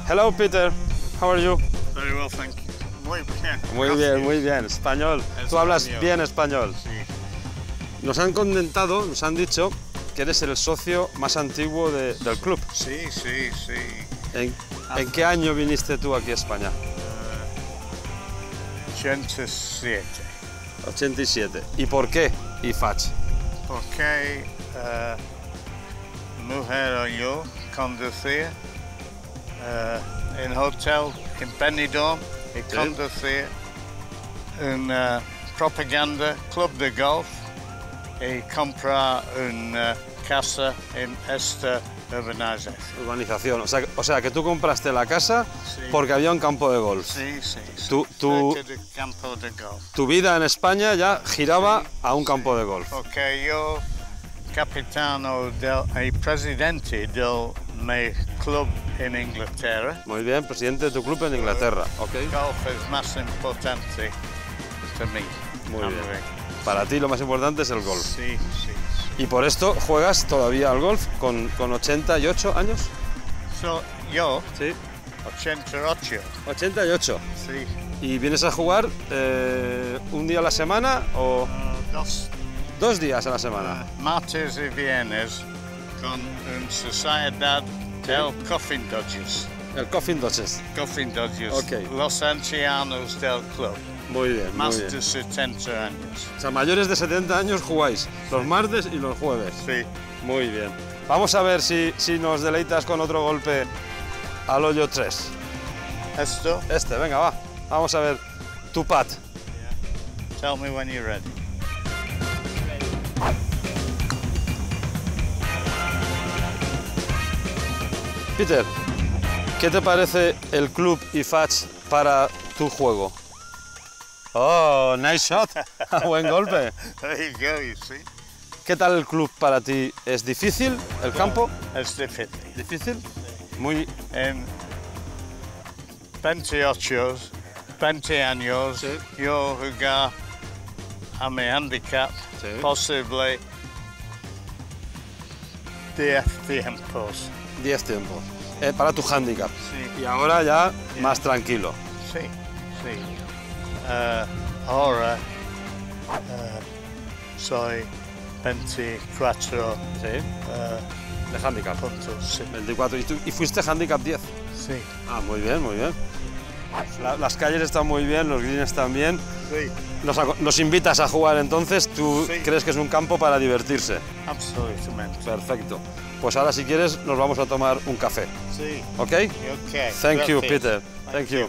Hello, Peter. How are you? Very well, thank you. Muy bien. Muy bien, muy bien. Español. Tú hablas bien español. Sí. Nos han comentado, nos han dicho que eres el socio más antiguo del club. Sí, sí, sí. ¿En qué año viniste tú aquí a España? 87. 87. ¿Y por qué IFACH? Porque mujer y yo conducía en hotel en Benidorm y conducía una propaganda club de golf y comprar una casa en esta urbanización. O sea, que tú compraste la casa sí. Porque había un campo de golf. Sí, sí. Campo de golf. Tu vida en España ya giraba sí, a un campo de golf. Porque yo, capitano y presidente del mi club en Inglaterra. Muy bien, presidente de tu club en Inglaterra. Okay. Golf es más importante para mí. Muy bien. Para ti lo más importante es el golf. Sí, sí. ¿Y por esto juegas todavía al golf con 88 años? Yo, sí. 88. 88. Sí. ¿Y vienes a jugar un día a la semana o...? Dos días a la semana. Martes y viernes con una sociedad del Coffin Dodgers. El Coffin Dodgers. Coffin Dodgers. Okay. Los ancianos del club. Muy bien, más muy bien. de 70 años. O sea, mayores de 70 años jugáis los martes y los jueves. Sí. Muy bien. Vamos a ver si nos deleitas con otro golpe al hoyo 3. ¿Esto? Venga, va. Vamos a ver tu pat. Yeah. Tell me when you're ready. Peter, ¿qué te parece el club IFACH para tu juego? Oh, nice shot. Buen golpe. There you go, you see. ¿Qué tal el club para ti? ¿Es difícil el campo? Es difícil. ¿Difícil? Muy... En 20 años, sí. Yo jugué a mi handicap, sí. Posible 10 tiempos. 10 tiempos. Para tu handicap. Sí. Y ahora ya sí. Más tranquilo. Sí, sí. Ahora soy 24 sí. De handicap. Puntos, sí. 24. ¿Y fuiste handicap 10? Sí. Ah, muy bien, muy bien. Las calles están muy bien, los greens están bien. Sí. Nos invitas a jugar entonces, ¿tú sí. Crees que es un campo para divertirse? Absolutamente. Perfecto. Pues ahora si quieres nos vamos a tomar un café. Sí. ¿Ok? Okay. Thank you, Peter. Thank you.